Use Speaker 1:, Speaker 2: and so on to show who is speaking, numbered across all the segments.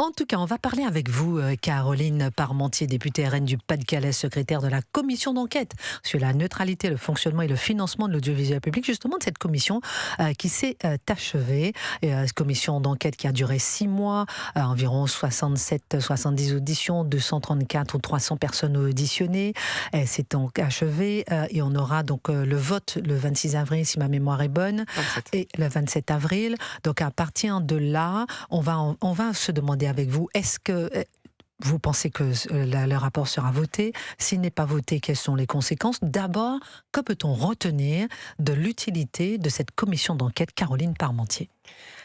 Speaker 1: En tout cas, on va parler avec vous, Caroline Parmentier, députée RN du Pas-de-Calais, secrétaire de la commission d'enquête sur la neutralité, le fonctionnement et le financement de l'audiovisuel public, justement de cette commission qui s'est achevée. Cette commission d'enquête qui a duré 6 mois, environ 67-70 auditions, 234 ou 300 personnes auditionnées. Elle s'est donc achevée et on aura donc le vote le 26 avril, si ma mémoire est bonne,
Speaker 2: 27.
Speaker 1: Et le 27 avril. Donc à partir de là, on va se demander avec vous, est-ce que vous pensez que le rapport sera voté? S'il n'est pas voté, quelles sont les conséquences? D'abord, que peut-on retenir de l'utilité de cette commission d'enquête, Caroline Parmentier?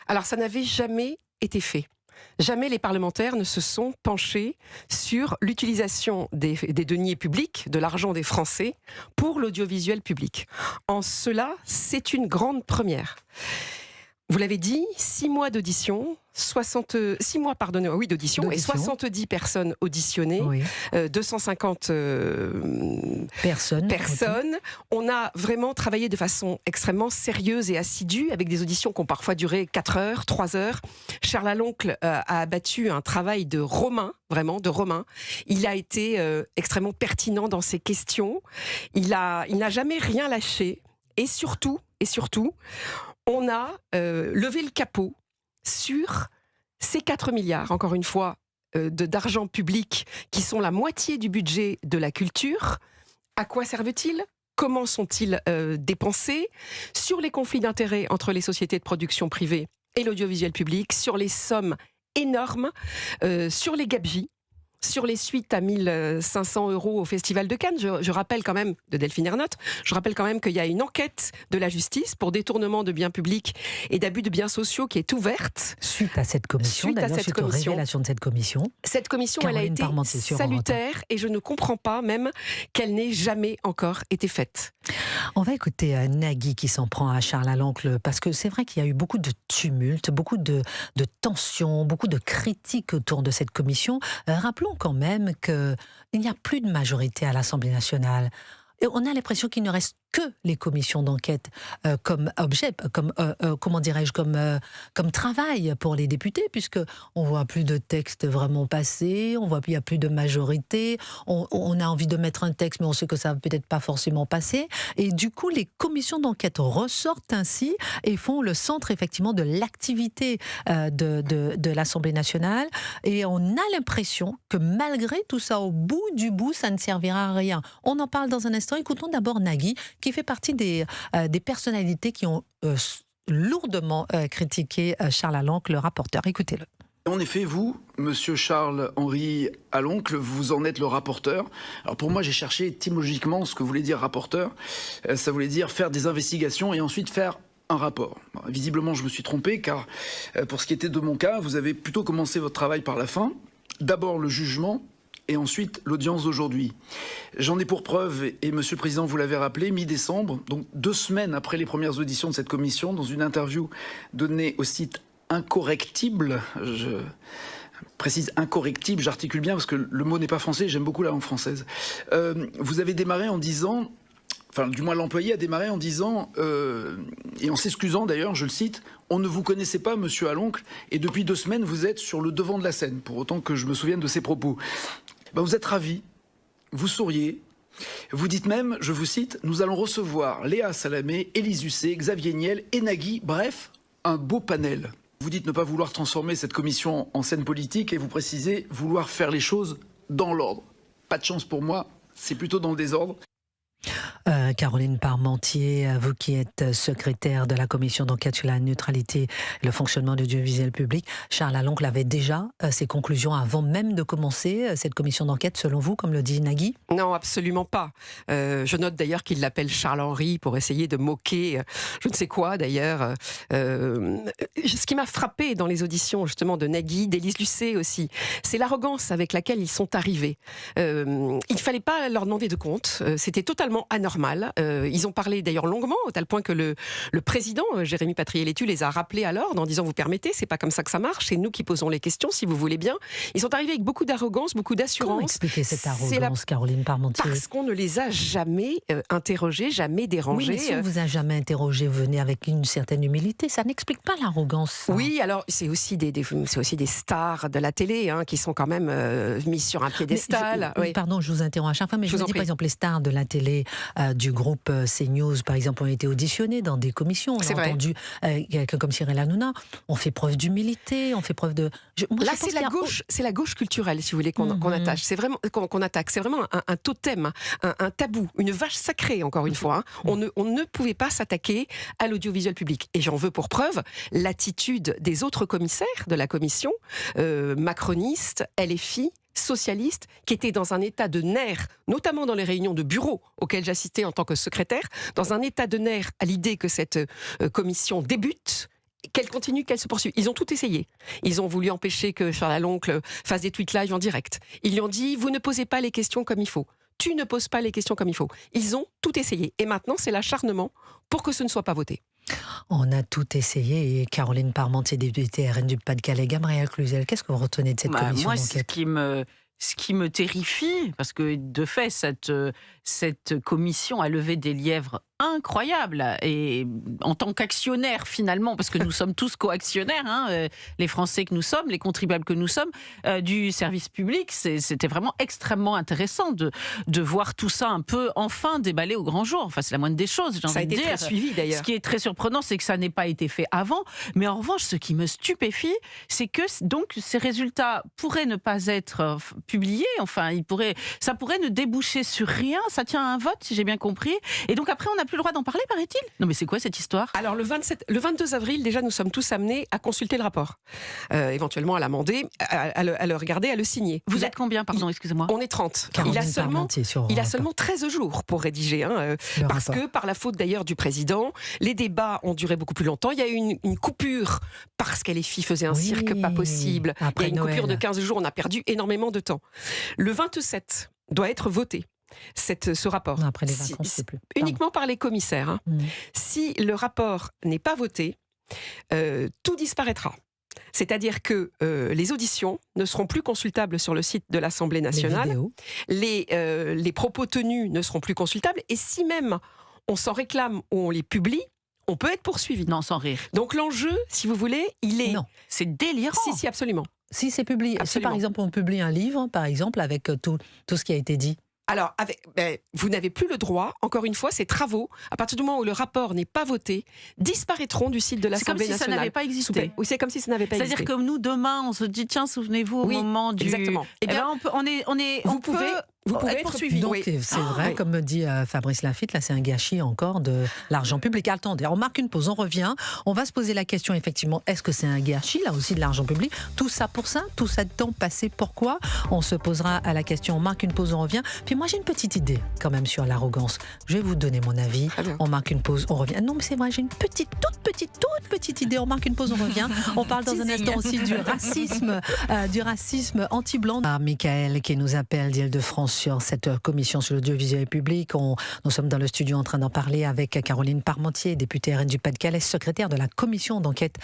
Speaker 2: Alors, ça n'avait jamais été fait. Jamais les parlementaires ne se sont penchés sur l'utilisation des deniers publics, de l'argent des Français, pour l'audiovisuel public. En cela, c'est une grande première. Vous l'avez dit, 6 mois d'audition, 6 mois d'audition et 70 personnes auditionnées,
Speaker 1: Oui.
Speaker 2: 250
Speaker 1: Personne.
Speaker 2: On a vraiment travaillé de façon extrêmement sérieuse et assidue, avec des auditions qui ont parfois duré 4 heures, 3 heures. Charles Aloncle a abattu un travail de Romain, vraiment de Romain. Il a été extrêmement pertinent dans ses questions. Il n'a jamais rien lâché. Et surtout, on a levé le capot sur ces 4 milliards, encore une fois, d'argent public, qui sont la moitié du budget de la culture. À quoi servent-ils ? Comment sont-ils dépensés ? Sur les conflits d'intérêts entre les sociétés de production privées et l'audiovisuel public, sur les sommes énormes, sur les gabegies, sur les suites à 1 500 € au Festival de Cannes. Je rappelle quand même, de Delphine Ernotte, je rappelle quand même qu'il y a une enquête de la justice pour détournement de biens publics et d'abus de biens sociaux qui est ouverte.
Speaker 1: Suite à cette commission, suite aux révélations de cette commission.
Speaker 2: Cette commission, elle a
Speaker 1: Caroline
Speaker 2: été
Speaker 1: Parmentier sur
Speaker 2: salutaire et je ne comprends pas même qu'elle n'ait jamais encore été faite.
Speaker 1: On va écouter Nagui qui s'en prend à Charles Aloncle, parce que c'est vrai qu'il y a eu beaucoup de tumulte, beaucoup de tensions, beaucoup de critiques autour de cette commission. Rappelons quand même qu'il n'y a plus de majorité à l'Assemblée nationale. Et on a l'impression qu'il ne reste que les commissions d'enquête comme objet, comme travail pour les députés, puisque on voit plus de textes vraiment passer, on voit qu'il n'y a plus de majorité, on a envie de mettre un texte, mais on sait que ça va peut-être pas forcément passer. Et du coup, les commissions d'enquête ressortent ainsi et font le centre effectivement de l'activité de l'Assemblée nationale. Et on a l'impression que malgré tout ça, au bout du bout, ça ne servira à rien. On en parle dans un instant. Écoutons d'abord Nagui, qui fait partie des personnalités qui ont lourdement critiqué Charles Aloncle, le rapporteur. Écoutez-le.
Speaker 3: En effet, vous, monsieur Charles-Henri Aloncle, vous en êtes le rapporteur. Alors pour moi, j'ai cherché étymologiquement ce que voulait dire rapporteur. Ça voulait dire faire des investigations et ensuite faire un rapport. Bon, visiblement, je me suis trompé, car pour ce qui était de mon cas, vous avez plutôt commencé votre travail par la fin. D'abord le jugement, et ensuite l'audience d'aujourd'hui. J'en ai pour preuve, et Monsieur le Président, vous l'avez rappelé, mi-décembre, donc 2 semaines après les premières auditions de cette commission, dans une interview donnée au site Incorrectible, je précise Incorrectible, j'articule bien parce que le mot n'est pas français, j'aime beaucoup la langue française. Vous avez démarré en disant, enfin du moins l'employé a démarré en disant, et en s'excusant d'ailleurs, je le cite, « On ne vous connaissait pas, monsieur Aloncle, et depuis 2 semaines, vous êtes sur le devant de la scène », pour autant que je me souvienne de ces propos. Ben, vous êtes ravi, vous souriez, vous dites même, je vous cite, « Nous allons recevoir Léa Salamé, Élise Lucet, Xavier Niel et Nagui, bref, un beau panel ». Vous dites ne pas vouloir transformer cette commission en scène politique et vous précisez vouloir faire les choses dans l'ordre. Pas de chance pour moi, c'est plutôt dans le désordre.
Speaker 1: Caroline Parmentier, vous qui êtes secrétaire de la commission d'enquête sur la neutralité et le fonctionnement de l'audiovisuel public, Charles Aloncle avait déjà ses conclusions avant même de commencer cette commission d'enquête, selon vous, comme le dit Nagui?
Speaker 2: Non, absolument pas. Je note d'ailleurs qu'il l'appelle Charles-Henri pour essayer de moquer je ne sais quoi d'ailleurs. Ce qui m'a frappé dans les auditions justement de Nagui, d'Élise Lucet aussi, c'est l'arrogance avec laquelle ils sont arrivés. Il ne fallait pas leur demander de compte, c'était totalement anormal. normal. Ils ont parlé d'ailleurs longuement, au tel point que le président, Jérémy Patrié-Létu, les a rappelés à l'ordre en disant vous permettez, c'est pas comme ça que ça marche, c'est nous qui posons les questions si vous voulez bien. Ils sont arrivés avec beaucoup d'arrogance, beaucoup d'assurance.
Speaker 1: Comment expliquer cette arrogance, Caroline Parmentier?
Speaker 2: Parce qu'on ne les a jamais interrogés, jamais dérangés.
Speaker 1: Oui, mais si on vous a jamais interrogé, vous venez avec une certaine humilité, ça n'explique pas l'arrogance. Ça.
Speaker 2: Oui, alors c'est aussi des stars de la télé qui sont quand même mises sur un piédestal. Oui.
Speaker 1: Pardon, je vous interromps à chaque fois, mais je me dis par exemple les stars de la télé du groupe CNews, par exemple, ont été auditionnées dans des commissions. On a entendu quelqu'un comme Cyril Hanouna. On fait preuve d'humilité, on fait preuve de.
Speaker 2: Là, c'est la gauche culturelle, si vous voulez, qu'on attache. C'est vraiment qu'on attaque. C'est vraiment un totem, un tabou, une vache sacrée. Encore une fois, on ne pouvait pas s'attaquer à l'audiovisuel public. Et j'en veux pour preuve l'attitude des autres commissaires de la commission, macronistes, LFI, socialistes, qui étaient dans un état de nerfs, notamment dans les réunions de bureau auxquelles j'assistais en tant que secrétaire, dans un état de nerfs à l'idée que cette commission débute, qu'elle continue, qu'elle se poursuive. Ils ont tout essayé. Ils ont voulu empêcher que Charles Aloncle fasse des tweets live en direct. Ils lui ont dit, vous ne posez pas les questions comme il faut. Tu ne poses pas les questions comme il faut. Ils ont tout essayé. Et maintenant, c'est l'acharnement pour que ce ne soit pas voté.
Speaker 1: On a tout essayé. Et Caroline Parmentier, députée RN du Pas-de-Calais, Gabrielle Cluzel, qu'est-ce que vous retenez de cette commission d'enquête?
Speaker 4: Ce qui me terrifie, parce que de fait, cette commission a levé des lièvres incroyables. Et en tant qu'actionnaire, finalement, parce que nous sommes tous co-actionnaires, les Français que nous sommes, les contribuables que nous sommes, du service public, c'était vraiment extrêmement intéressant de voir tout ça un peu enfin déballé au grand jour. Enfin, c'est la moindre des choses, j'ai envie de dire.
Speaker 2: Ça a été très suivi, d'ailleurs.
Speaker 4: Ce qui est très surprenant, c'est que ça n'ait pas été fait avant. Mais en revanche, ce qui me stupéfie, c'est que donc ces résultats pourraient ne pas être publiés. Enfin, ça pourrait ne déboucher sur rien. Ça tient à un vote, si j'ai bien compris. Et donc après, on n'a plus le droit d'en parler, paraît-il. Non, mais c'est quoi cette histoire?
Speaker 2: Alors, le 22 avril, déjà, nous sommes tous amenés à consulter le rapport. Éventuellement à l'amender, à le regarder, à le signer.
Speaker 4: Vous êtes combien, pardon, excusez-moi?
Speaker 2: On est 30.
Speaker 1: Caroline
Speaker 2: Il a seulement 13 jours pour rédiger. Parce que, par la faute d'ailleurs du président, les débats ont duré beaucoup plus longtemps. Il y a eu une coupure parce que les filles faisaient un cirque pas possible.
Speaker 1: Après
Speaker 2: Il y a une
Speaker 1: Noël.
Speaker 2: coupure de 15 jours. On a perdu énormément de temps. Le 27 doit être voté. Ce rapport.
Speaker 1: Non, après les vacances, c'est plus.
Speaker 2: Uniquement par les commissaires. Si le rapport n'est pas voté, tout disparaîtra. C'est-à-dire que les auditions ne seront plus consultables sur le site de l'Assemblée nationale. Les propos tenus ne seront plus consultables. Et si même on s'en réclame ou on les publie, on peut être poursuivi.
Speaker 4: Non, sans rire.
Speaker 2: Donc l'enjeu, si vous voulez, il est...
Speaker 1: Non.
Speaker 4: C'est délirant.
Speaker 2: Si, absolument.
Speaker 1: Si c'est publié, si par exemple on publie un livre, par exemple, avec tout ce qui a été dit.
Speaker 2: Alors, vous n'avez plus le droit, encore une fois, ces travaux, à partir du moment où le rapport n'est pas voté, disparaîtront du site de l'Assemblée nationale.
Speaker 4: C'est comme si ça n'avait pas existé.
Speaker 2: Oui, c'est comme si ça n'avait pas existé.
Speaker 4: C'est-à-dire que nous, demain, on se dit, tiens, souvenez-vous au moment du...
Speaker 2: Exactement.
Speaker 4: Eh bien,
Speaker 2: vous pouvez être poursuivi.
Speaker 1: Donc c'est vrai, comme me dit Fabrice Lafitte, là c'est un gâchis encore de l'argent public. Attendez, on marque une pause, on revient. On va se poser la question effectivement, est-ce que c'est un gâchis là aussi de l'argent public? Tout ça pour ça? Tout ça de temps passé pourquoi? On se posera à la question, on marque une pause, on revient. Puis moi j'ai une petite idée quand même sur l'arrogance. Je vais vous donner mon avis. On marque une pause, on revient. Non mais c'est vrai, j'ai une toute petite idée. On marque une pause, on revient. On parle dans un instant aussi du racisme anti-blanc. Michael qui nous appelle d'Île-de-France sur cette commission sur l'audiovisuel public. Nous sommes dans le studio en train d'en parler avec Caroline Parmentier, députée RN du Pas-de-Calais, secrétaire de la commission d'enquête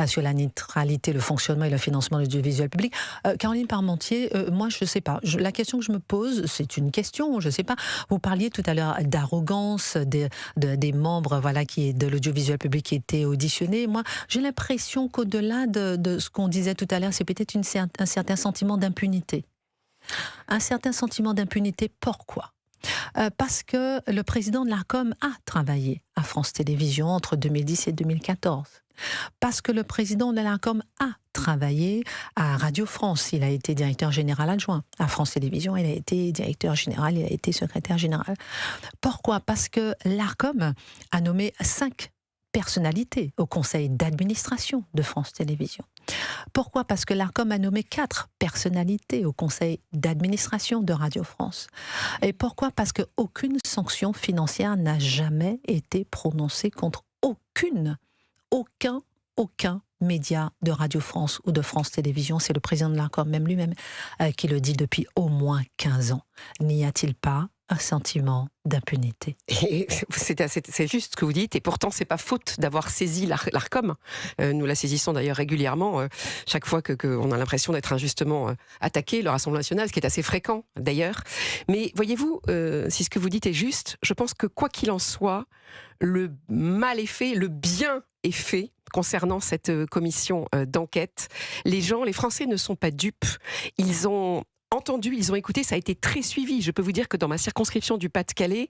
Speaker 1: sur la neutralité, le fonctionnement et le financement de l'audiovisuel public. Caroline Parmentier, moi je ne sais pas. La question que je me pose, c'est une question, je ne sais pas. Vous parliez tout à l'heure d'arrogance des membres de l'audiovisuel public qui étaient auditionnés. Moi, j'ai l'impression qu'au-delà de ce qu'on disait tout à l'heure, c'est peut-être un certain sentiment d'impunité. Un certain sentiment d'impunité, pourquoi? Parce que le président de l'ARCOM a travaillé à France Télévisions entre 2010 et 2014. Parce que le président de l'ARCOM a travaillé à Radio France. Il a été directeur général adjoint. À France Télévisions, il a été directeur général, il a été secrétaire général. Pourquoi? Parce que l'ARCOM a nommé 5 personnalités au conseil d'administration de France Télévisions. Pourquoi? Parce que l'ARCOM a nommé 4 personnalités au conseil d'administration de Radio France. Et pourquoi? Parce qu'aucune sanction financière n'a jamais été prononcée contre aucun média de Radio France ou de France Télévisions. C'est le président de l'ARCOM, même lui-même, qui le dit depuis au moins 15 ans. N'y a-t-il pas un sentiment d'impunité.
Speaker 2: Et c'est juste ce que vous dites, et pourtant c'est pas faute d'avoir saisi l'Arcom. Nous la saisissons d'ailleurs régulièrement, chaque fois qu'on a l'impression d'être injustement attaqué, le Rassemblement national, ce qui est assez fréquent d'ailleurs. Mais voyez-vous, si ce que vous dites est juste, je pense que quoi qu'il en soit, le mal est fait, le bien est fait concernant cette commission d'enquête. Les Français ne sont pas dupes, ils ont entendu, ils ont écouté, ça a été très suivi. Je peux vous dire que dans ma circonscription du Pas-de-Calais,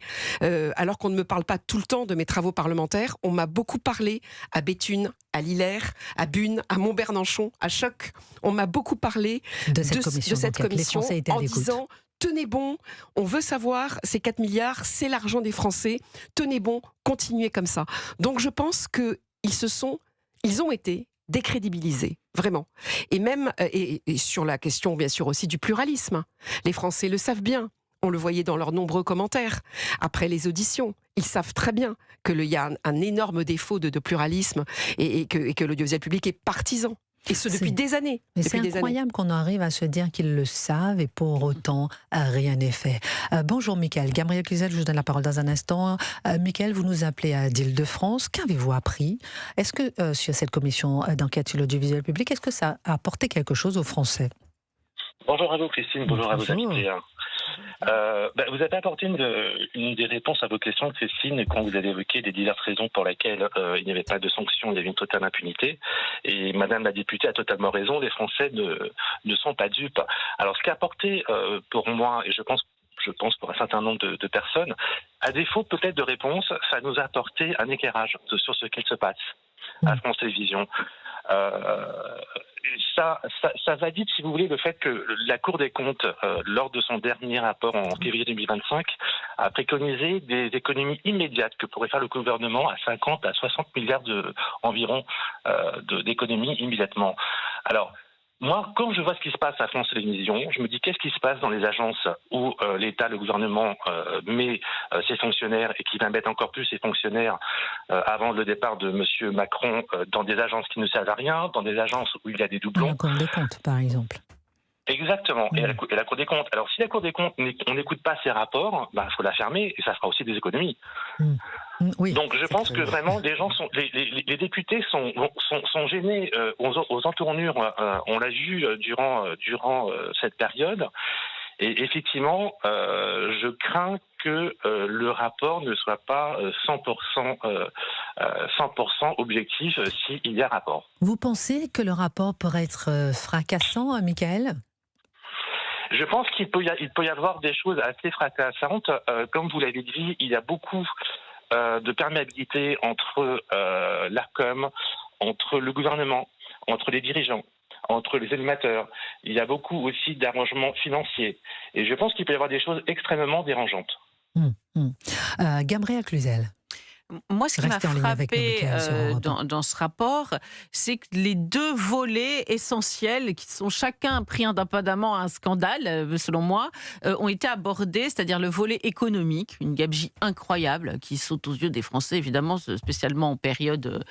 Speaker 2: alors qu'on ne me parle pas tout le temps de mes travaux parlementaires, on m'a beaucoup parlé à Béthune, à Lillers, à Bune, à Mont-Bernanchon, à Choc. On m'a beaucoup parlé de cette commission en disant « Tenez bon, on veut savoir, ces 4 milliards, c'est l'argent des Français, tenez bon, continuez comme ça ». Donc je pense qu'ils ont été décrédibilisés, vraiment. Et même et sur la question, bien sûr, aussi du pluralisme. Les Français le savent bien. On le voyait dans leurs nombreux commentaires. Après les auditions, ils savent très bien qu'il y a un énorme défaut de pluralisme et que l'audiovisuel public est partisan. Et ce, depuis des années.
Speaker 1: Mais c'est incroyable qu'on arrive à se dire qu'ils le savent et pour autant, rien n'est fait. Bonjour Mickaël. Gabriel Cluzel, je vous donne la parole dans un instant. Mickaël, vous nous appelez d'Île-de-France. Qu'avez-vous appris? Est-ce que sur cette commission d'enquête sur l'audiovisuel public, est-ce que ça a apporté quelque chose aux Français?
Speaker 5: Bonjour à vous Christine, bonjour à vos invités. Vous avez apporté une des réponses à vos questions, Christine, quand vous avez évoqué les diverses raisons pour lesquelles il n'y avait pas de sanctions, il y avait une totale impunité. Et Madame la députée a totalement raison, les Français ne sont pas dupes. Alors ce qui a apporté pour moi, et je pense pour un certain nombre de personnes, à défaut peut-être de réponse, ça nous a apporté un éclairage sur ce qu'il se passe à France Télévisions. Ça valide, si vous voulez, le fait que la Cour des comptes, lors de son dernier rapport en février 2025, a préconisé des économies immédiates que pourrait faire le gouvernement à 50 à 60 milliards environ d'économies immédiatement. Alors, moi, quand je vois ce qui se passe à France Télévisions, je me dis qu'est-ce qui se passe dans les agences où l'État, le gouvernement met ses fonctionnaires et qui va mettre encore plus ses fonctionnaires avant le départ de M. Macron dans des agences qui ne servent à rien, dans des agences où il y a des doublons.
Speaker 1: La Cour des comptes, par exemple.
Speaker 5: Exactement, et la Cour des comptes. Alors si la Cour des comptes, on n'écoute pas ses rapports, faut la fermer et ça fera aussi des économies.
Speaker 1: Oui,
Speaker 5: donc je pense que vraiment les députés sont gênés aux entournures. On l'a vu durant cette période. Et effectivement, je crains que le rapport ne soit pas 100% objectif s'il y a rapport.
Speaker 1: Vous pensez que le rapport pourrait être fracassant, Mickaël ?
Speaker 5: Je pense qu'il peut y avoir des choses assez fracassantes. Comme vous l'avez dit, il y a beaucoup de perméabilité entre l'Arcom, entre le gouvernement, entre les dirigeants, entre les animateurs. Il y a beaucoup aussi d'arrangements financiers. Et je pense qu'il peut y avoir des choses extrêmement dérangeantes.
Speaker 1: Gabriel Cluzel.
Speaker 4: Moi, ce qui m'a frappé dans ce rapport, c'est que les deux volets essentiels, qui sont chacun pris indépendamment à un scandale, selon moi, ont été abordés, c'est-à-dire le volet économique, une gabegie incroyable qui saute aux yeux des Français, évidemment, spécialement en période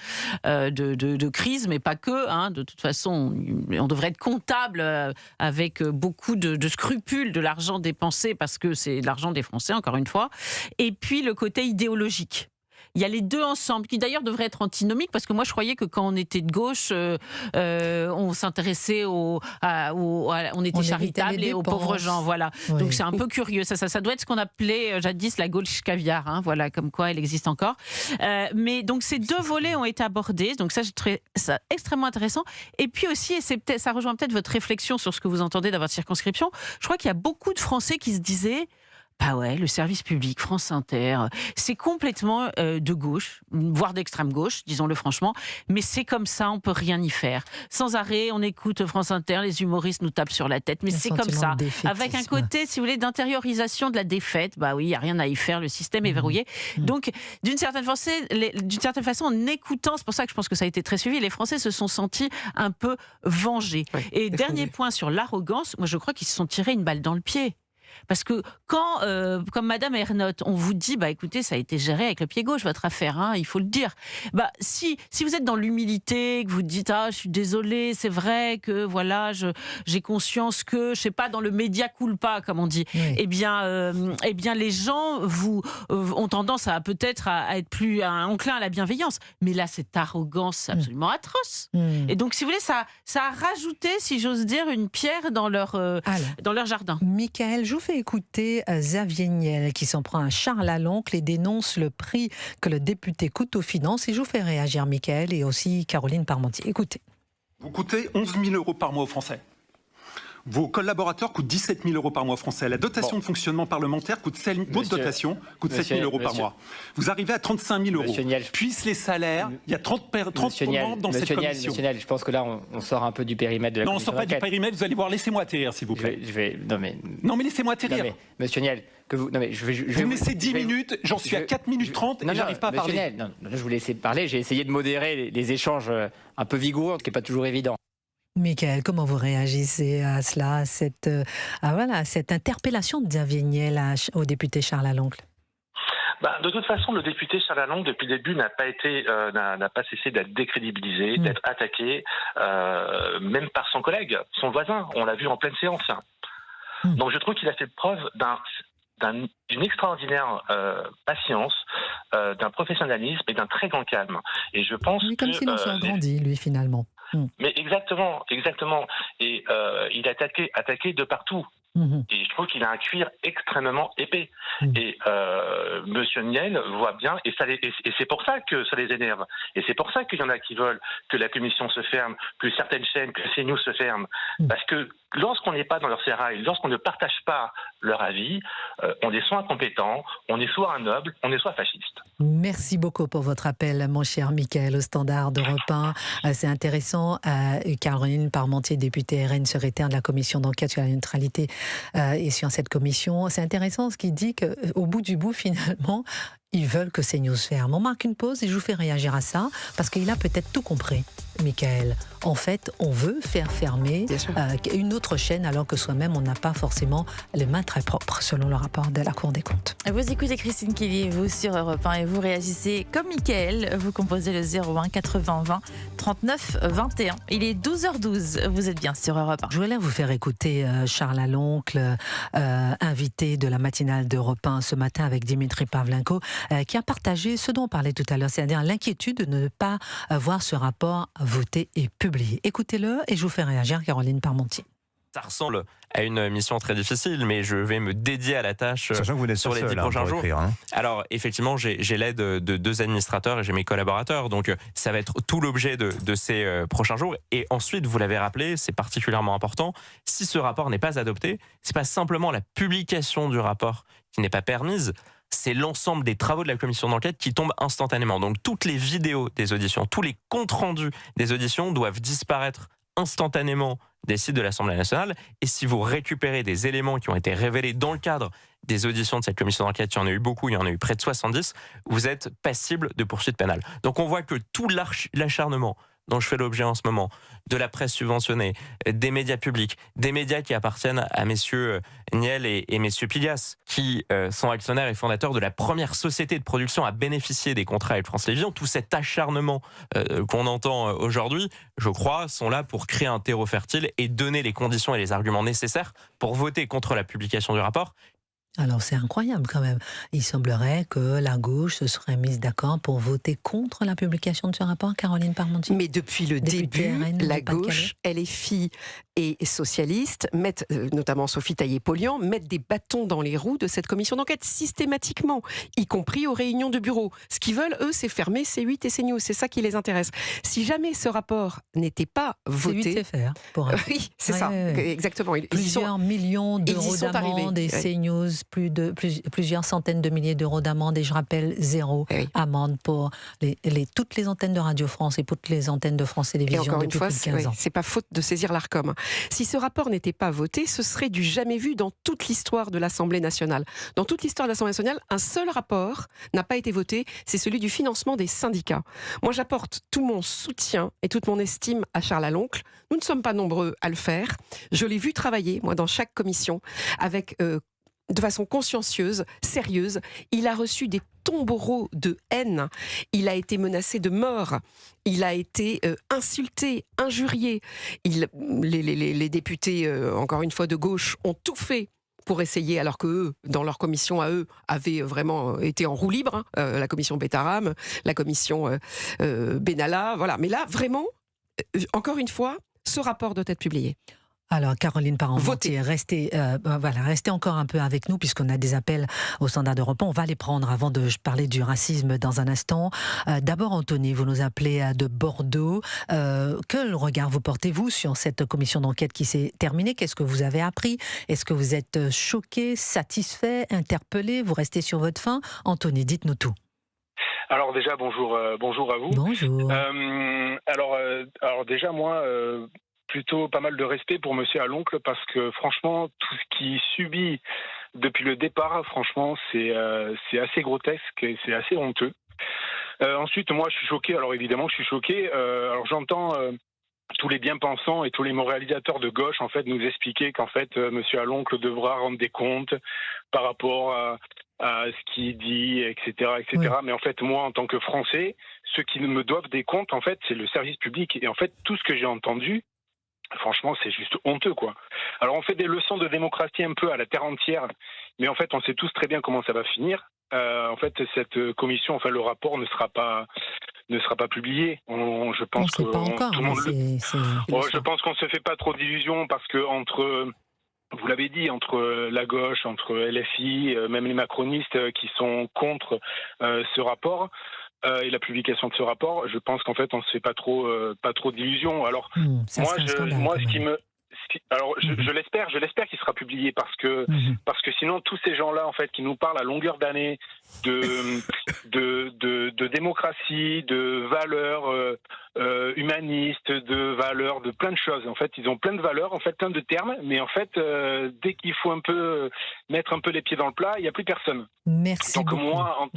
Speaker 4: de crise, mais pas que. De toute façon, on devrait être comptable avec beaucoup de scrupules de l'argent dépensé, parce que c'est l'argent des Français, encore une fois. Et puis, le côté idéologique. Il y a les deux ensemble, qui d'ailleurs devraient être antinomiques, parce que moi je croyais que quand on était de gauche, on s'intéressait on était charitable et aux pauvres gens, voilà. Oui. Donc c'est un peu curieux, ça doit être ce qu'on appelait jadis la gauche caviar, voilà, comme quoi elle existe encore. Mais donc ces deux volets ont été abordés, donc ça je trouve ça extrêmement intéressant. Et puis aussi, et ça rejoint peut-être votre réflexion sur ce que vous entendez dans votre circonscription, je crois qu'il y a beaucoup de Français qui se disaient: bah ouais, le service public, France Inter, c'est complètement de gauche, voire d'extrême gauche, disons-le franchement, mais c'est comme ça, on peut rien y faire. Sans arrêt, on écoute France Inter, les humoristes nous tapent sur la tête, mais c'est comme ça. Avec un côté, si vous voulez, d'intériorisation de la défaite, bah oui, il n'y a rien à y faire, le système est verrouillé. Donc, d'une certaine façon, en écoutant, c'est pour ça que je pense que ça a été très suivi, les Français se sont sentis un peu vengés. Ouais, et dernier point sur l'arrogance, moi je crois qu'ils se sont tirés une balle dans le pied. Parce que quand, comme Madame Ernotte, on vous dit, bah écoutez, ça a été géré avec le pied gauche, votre affaire, hein, il faut le dire. Bah si vous êtes dans l'humilité, que vous dites, ah, je suis désolé, c'est vrai que voilà, j'ai conscience que, je sais pas, dans le média culpa, comme on dit,
Speaker 1: Oui.
Speaker 4: eh bien, les gens ont tendance à peut-être à être plus enclins à la bienveillance. Mais là, cette arrogance absolument atroce. Et donc, si vous voulez, ça a rajouté, si j'ose dire, une pierre dans leur jardin.
Speaker 1: Michael, je vous fais écouter Xavier Niel qui s'en prend à Charles Laloncle et dénonce le prix que le député coûte aux finances. Et je vous fais réagir Michael et aussi Caroline Parmentier. Écoutez.
Speaker 6: Vous coûtez 11 000 € par mois aux Français. Vos collaborateurs coûtent 17 000 € par mois français. La dotation de fonctionnement parlementaire coûte 7 000 € par mois. Vous arrivez à 35 000 €. Puissent les salaires, il y a 30 membres dans cette commission.
Speaker 7: Monsieur Niel, je pense que là, on sort un peu du périmètre de la commission.
Speaker 6: Non, on ne sort pas du périmètre, vous allez voir, laissez-moi atterrir, s'il vous plaît. Non, mais laissez-moi atterrir.
Speaker 7: Monsieur Niel, vous
Speaker 6: me laissez 10 minutes, j'en suis à 4 minutes 30 et j'arrive pas à parler.
Speaker 7: Niel, je vous laisse parler, j'ai essayé de modérer les échanges un peu vigoureux, ce qui n'est pas toujours évident.
Speaker 1: Michael, comment vous réagissez à cela, à cette interpellation de Xavier Niel au député Charles Laloncle?
Speaker 5: De toute façon, le député Charles Laloncle, depuis le début, n'a pas cessé d'être décrédibilisé, d'être attaqué, même par son collègue, son voisin. On l'a vu en pleine séance. Donc je trouve qu'il a fait preuve d'une extraordinaire patience, d'un professionnalisme et d'un très grand calme. Et je pense
Speaker 1: comme s'il en soit grandi, lui, finalement.
Speaker 5: Mais exactement. Et il a attaqué de partout. Et je trouve qu'il a un cuir extrêmement épais. Et Monsieur Niel voit bien, et c'est pour ça que ça les énerve. Et c'est pour ça qu'il y en a qui veulent que la commission se ferme, que certaines chaînes, que CNews se ferment. Parce que lorsqu'on n'est pas dans leur sérail, lorsqu'on ne partage pas leur avis, on est soit incompétent, on est soit un noble, on est soit fasciste.
Speaker 1: Merci beaucoup pour votre appel, mon cher Michael, au Standard d'Europe 1. C'est intéressant. Caroline Parmentier, députée RN, secrétaire de la commission d'enquête sur la neutralité et sur cette commission. C'est intéressant ce qu'il dit qu'au bout du bout, finalement, ils veulent que CNews ferme. On marque une pause et je vous fais réagir à ça parce qu'il a peut-être tout compris, Michael. En fait, on veut faire fermer une autre chaîne alors que soi-même, on n'a pas forcément les mains très propres, selon le rapport de la Cour des comptes.
Speaker 8: Vous écoutez Christine Kelly, vous sur Europe 1 et vous réagissez comme Michael. Vous composez le 01 80 20 39 21. Il est 12h12, vous êtes bien sur Europe 1.
Speaker 1: Je voulais vous faire écouter Charles Laloncle, invité de la matinale d'Europe 1 ce matin avec Dimitri Pavlenko, qui a partagé ce dont on parlait tout à l'heure, c'est-à-dire l'inquiétude de ne pas voir ce rapport voté et publié. Écoutez-le et je vous fais réagir, Caroline Parmentier.
Speaker 9: Ça ressemble à une mission très difficile, mais je vais me dédier à la tâche sur les 10 prochains jours. Alors, effectivement, j'ai l'aide de 2 administrateurs et j'ai mes collaborateurs, donc ça va être tout l'objet de ces prochains jours. Et ensuite, vous l'avez rappelé, c'est particulièrement important, si ce rapport n'est pas adopté, c'est pas simplement la publication du rapport qui n'est pas permise, c'est l'ensemble des travaux de la commission d'enquête qui tombent instantanément. Donc toutes les vidéos des auditions, tous les comptes rendus des auditions doivent disparaître instantanément des sites de l'Assemblée nationale. Et si vous récupérez des éléments qui ont été révélés dans le cadre des auditions de cette commission d'enquête, il y en a eu beaucoup, il y en a eu près de 70, vous êtes passible de poursuites pénales. Donc on voit que tout l'acharnement dont je fais l'objet en ce moment, de la presse subventionnée, des médias publics, des médias qui appartiennent à messieurs Niel et messieurs Pigas, qui sont actionnaires et fondateurs de la première société de production à bénéficier des contrats avec France Télévisions. Tout cet acharnement qu'on entend aujourd'hui, je crois, sont là pour créer un terreau fertile et donner les conditions et les arguments nécessaires pour voter contre la publication du rapport.
Speaker 1: Alors c'est incroyable quand même. Il semblerait que la gauche se serait mise d'accord pour voter contre la publication de ce rapport, Caroline Parmentier.
Speaker 2: Mais depuis le début, la gauche, LFI et socialistes, mettent, notamment Sophie Taillé-Polian, mettent des bâtons dans les roues de cette commission d'enquête systématiquement, y compris aux réunions de bureau. Ce qu'ils veulent, eux, c'est fermer C8 et CNews. C'est ça qui les intéresse. Si jamais ce rapport n'était pas voté...
Speaker 1: C8 c'est pour
Speaker 2: oui, c'est ça, exactement.
Speaker 1: Plusieurs millions d'euros d'amende et CNews, plusieurs centaines de milliers d'euros d'amende, et je rappelle, 0 amende pour toutes les antennes de Radio France et toutes les antennes de France Télévisions.
Speaker 2: Et encore une fois,
Speaker 1: plus de 15 ans.
Speaker 2: C'est pas faute de saisir l'Arcom. Si ce rapport n'était pas voté, ce serait du jamais vu dans toute l'histoire de l'Assemblée nationale. Dans toute l'histoire de l'Assemblée nationale, un seul rapport n'a pas été voté, c'est celui du financement des syndicats. Moi, j'apporte tout mon soutien et toute mon estime à Charles Laloncle. Nous ne sommes pas nombreux à le faire. Je l'ai vu travailler, moi, dans chaque commission, avec de façon consciencieuse, sérieuse. Il a reçu des tombereaux de haine. Il a été menacé de mort. Il a été insulté, injurié. Les députés, encore une fois de gauche, ont tout fait pour essayer, alors que eux, dans leur commission à eux, avaient vraiment été en roue libre, la commission Bétaram, la commission Benalla, voilà. Mais là, vraiment, encore une fois, ce rapport doit être publié.
Speaker 1: Alors, Caroline Parmentier, restez encore un peu avec nous, puisqu'on a des appels au standard d'Europe. On va les prendre avant de parler du racisme dans un instant. D'abord, Anthony, vous nous appelez de Bordeaux. Quel regard vous portez-vous sur cette commission d'enquête qui s'est terminée? Qu'est-ce que vous avez appris? Est-ce que vous êtes choqué, satisfait, interpellé? Vous restez sur votre faim? Anthony, dites-nous tout.
Speaker 10: Alors déjà, bonjour à vous.
Speaker 1: Bonjour.
Speaker 10: Alors déjà, moi... plutôt pas mal de respect pour Monsieur Aloncle, parce que franchement, tout ce qu'il subit depuis le départ, franchement, c'est assez grotesque et c'est assez honteux. Ensuite, moi, je suis choqué. Alors évidemment, je suis choqué. Alors j'entends tous les bien-pensants et tous les moralisateurs de gauche, en fait, nous expliquer qu'en fait, Monsieur Aloncle devra rendre des comptes par rapport à ce qu'il dit, etc., etc. Oui. Mais en fait, moi, en tant que Français, ceux qui me doivent des comptes, en fait, c'est le service public. Et en fait, tout ce que j'ai entendu, franchement, c'est juste honteux, quoi. Alors, on fait des leçons de démocratie un peu à la terre entière, mais en fait, on sait tous très bien comment ça va finir. En fait, cette commission, enfin, le rapport ne sera pas publié. Je pense que je pense qu'on se fait pas trop d'illusions, parce que vous l'avez dit, entre la gauche, entre LFI, même les macronistes qui sont contre ce rapport. Et la publication de ce rapport, je pense qu'en fait, on ne se fait pas trop d'illusions. Alors, je l'espère qu'il sera publié, parce que sinon, tous ces gens-là, en fait, qui nous parlent à longueur d'année de démocratie, de valeurs humanistes, de valeurs, de plein de choses. En fait, ils ont plein de valeurs, en fait, plein de termes, mais en fait, dès qu'il faut mettre un peu les pieds dans le plat, il n'y a plus personne.
Speaker 1: Merci
Speaker 10: Donc
Speaker 1: beaucoup.
Speaker 10: moi, en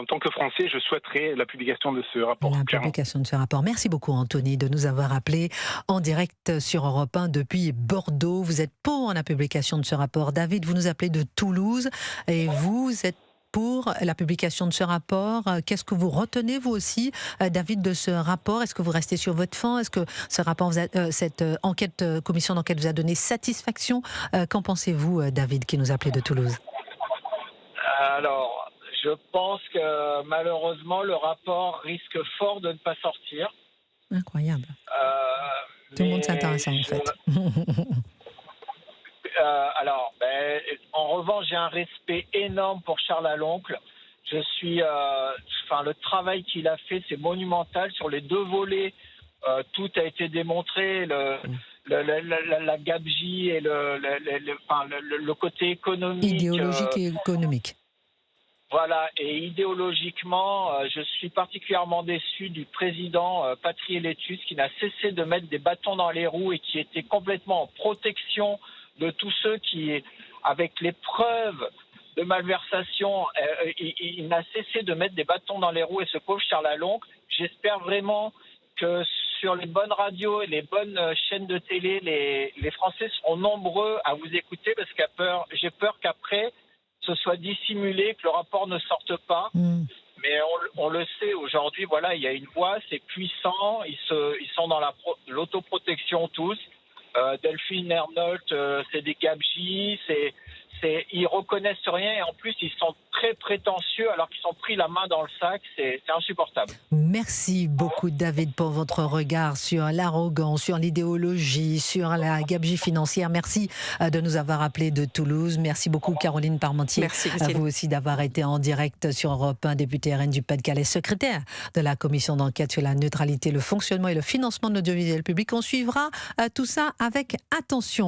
Speaker 10: tant que Français, je souhaiterais la publication de ce rapport.
Speaker 1: Publication de ce rapport. Merci beaucoup, Anthony, de nous avoir appelés en direct sur Europe 1 depuis Bordeaux. Vous êtes pour la publication de ce rapport. David, vous nous appelez de Toulouse et vous êtes pour la publication de ce rapport. Qu'est-ce que vous retenez, vous aussi, David, de ce rapport? Est-ce que vous restez sur votre faim? Est-ce que ce rapport, cette commission d'enquête vous a donné satisfaction? Qu'en pensez-vous, David, qui nous appelait de Toulouse?
Speaker 11: Alors, je pense que malheureusement, le rapport risque fort de ne pas sortir.
Speaker 1: Incroyable. Tout le monde s'intéresse, en fait.
Speaker 11: En revanche, j'ai un respect énorme pour Charles Aloncle. Le travail qu'il a fait, c'est monumental. Sur les deux volets, tout a été démontré. La gabegie et le côté économique.
Speaker 1: Idéologique et économique.
Speaker 11: Voilà, et idéologiquement, je suis particulièrement déçu du président Patriélétus, qui n'a cessé de mettre des bâtons dans les roues et qui était complètement en protection de tous ceux qui, avec les preuves de malversation, il n'a cessé de mettre des bâtons dans les roues. Et ce pauvre Charles Aloncle, j'espère vraiment que sur les bonnes radios et les bonnes chaînes de télé, les Français seront nombreux à vous écouter, parce que j'ai peur qu'après, ce soit dissimulé, que le rapport ne sorte pas. Mais on le sait aujourd'hui, voilà, il y a une voix, c'est puissant, ils sont dans l'autoprotection tous. Delphine Ernolt, c'est des gabegies, ils reconnaissent rien, et en plus ils sont très prétentieux alors qu'ils sont pris la main dans le sac, c'est insupportable.
Speaker 1: Merci beaucoup, David, pour votre regard sur l'arrogance, sur l'idéologie, sur la gabegie financière. Merci de nous avoir appelés de Toulouse. Merci beaucoup, Caroline Parmentier.
Speaker 2: Merci,
Speaker 1: à vous aussi d'avoir été en direct sur Europe 1, députée RN du Pas-de-Calais, secrétaire de la commission d'enquête sur la neutralité, le fonctionnement et le financement de l'audiovisuel public. On suivra tout ça avec attention.